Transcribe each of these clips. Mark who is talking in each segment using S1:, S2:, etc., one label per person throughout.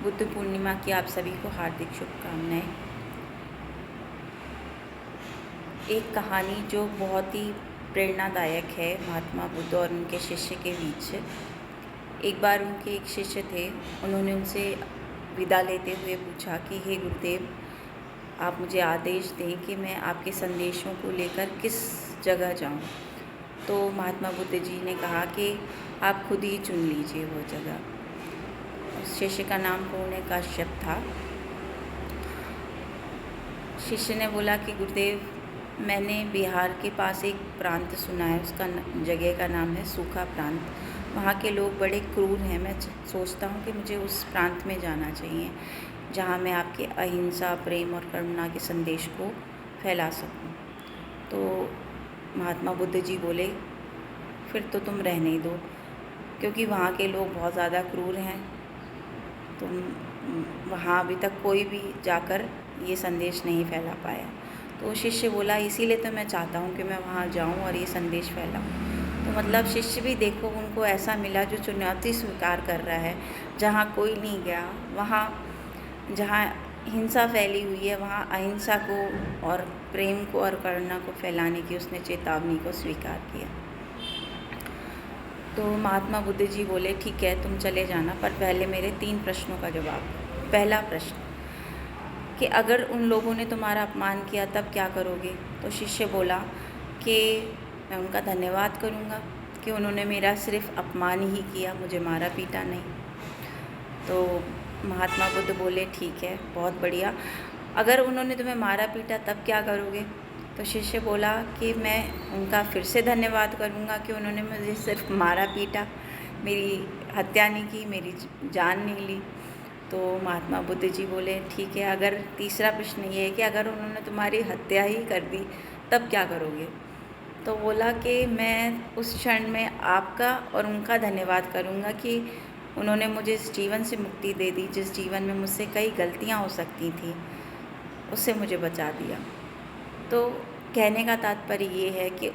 S1: बुद्ध पूर्णिमा की आप सभी को हार्दिक शुभकामनाएं। एक कहानी जो बहुत ही प्रेरणादायक है महात्मा बुद्ध और उनके शिष्य के बीच। एक बार उनके एक शिष्य थे, उन्होंने उनसे विदा लेते हुए पूछा कि हे गुरुदेव, आप मुझे आदेश दें कि मैं आपके संदेशों को लेकर किस जगह जाऊं। तो महात्मा बुद्ध जी ने कहा कि आप खुद ही चुन लीजिए वो जगह। उस शिष्य का नाम पूर्ण काश्यप था। शिष्य ने बोला कि गुरुदेव, मैंने बिहार के पास एक प्रांत सुना है, उसका जगह का नाम है सूखा प्रांत। वहाँ के लोग बड़े क्रूर हैं। मैं सोचता हूँ कि मुझे उस प्रांत में जाना चाहिए जहाँ मैं आपके अहिंसा, प्रेम और करुणा के संदेश को फैला सकूँ। तो महात्मा बुद्ध जी बोले, फिर तो तुम रहने ही दो, क्योंकि वहाँ के लोग बहुत ज़्यादा क्रूर हैं। तुम वहाँ अभी तक कोई भी जाकर ये संदेश नहीं फैला पाया। तो शिष्य बोला, इसीलिए तो मैं चाहता हूँ कि मैं वहाँ जाऊँ और ये संदेश फैलाऊँ। तो मतलब शिष्य भी देखो, उनको ऐसा मिला जो चुनौती स्वीकार कर रहा है। जहाँ कोई नहीं गया, वहाँ जहाँ हिंसा फैली हुई है, वहाँ अहिंसा को और प्रेम को और करुणा को फैलाने की उसने चेतावनी को स्वीकार किया। तो महात्मा बुद्ध जी बोले, ठीक है, तुम चले जाना, पर पहले मेरे 3 प्रश्नों का जवाब। पहला प्रश्न कि अगर उन लोगों ने तुम्हारा अपमान किया तब क्या करोगे? तो शिष्य बोला कि मैं उनका धन्यवाद करूँगा कि उन्होंने मेरा सिर्फ अपमान ही किया, मुझे मारा पीटा नहीं। तो महात्मा बुद्ध बोले, ठीक है, बहुत बढ़िया। अगर उन्होंने तुम्हें मारा पीटा तब क्या करोगे? तो शिष्य बोला कि मैं उनका फिर से धन्यवाद करूँगा कि उन्होंने मुझे सिर्फ मारा पीटा, मेरी हत्या नहीं की, मेरी जान नहीं ली। तो महात्मा बुद्ध जी बोले, ठीक है, अगर तीसरा प्रश्न ये है कि अगर उन्होंने तुम्हारी हत्या ही कर दी तब क्या करोगे? तो बोला कि मैं उस क्षण में आपका और उनका धन्यवाद करूँगा कि उन्होंने मुझे इस जीवन से मुक्ति दे दी, जिस जीवन में मुझसे कई गलतियाँ हो सकती थी, उससे मुझे बचा दिया। तो कहने का तात्पर्य ये है कि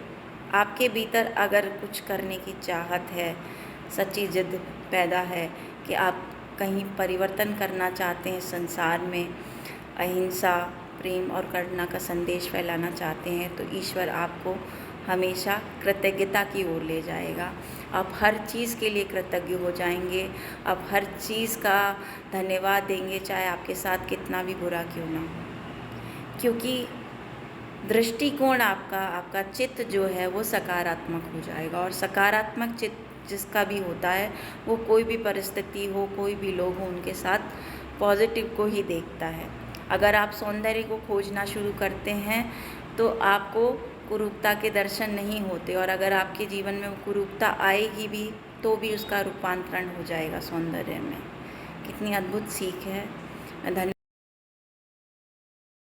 S1: आपके भीतर अगर कुछ करने की चाहत है, सच्ची जिद पैदा है कि आप कहीं परिवर्तन करना चाहते हैं, संसार में अहिंसा, प्रेम और करुणा का संदेश फैलाना चाहते हैं, तो ईश्वर आपको हमेशा कृतज्ञता की ओर ले जाएगा। आप हर चीज़ के लिए कृतज्ञ हो जाएंगे, आप हर चीज़ का धन्यवाद देंगे, चाहे आपके साथ कितना भी बुरा क्यों ना हो, क्योंकि दृष्टिकोण आपका चित्त जो है वो सकारात्मक हो जाएगा। और सकारात्मक चित्त जिसका भी होता है वो कोई भी परिस्थिति हो, कोई भी लोग हो, उनके साथ पॉजिटिव को ही देखता है। अगर आप सौंदर्य को खोजना शुरू करते हैं तो आपको कुरूपता के दर्शन नहीं होते, और अगर आपके जीवन में वो कुरूपता आएगी भी तो भी उसका रूपांतरण हो जाएगा सौंदर्य में। कितनी अद्भुत सीख है। मैं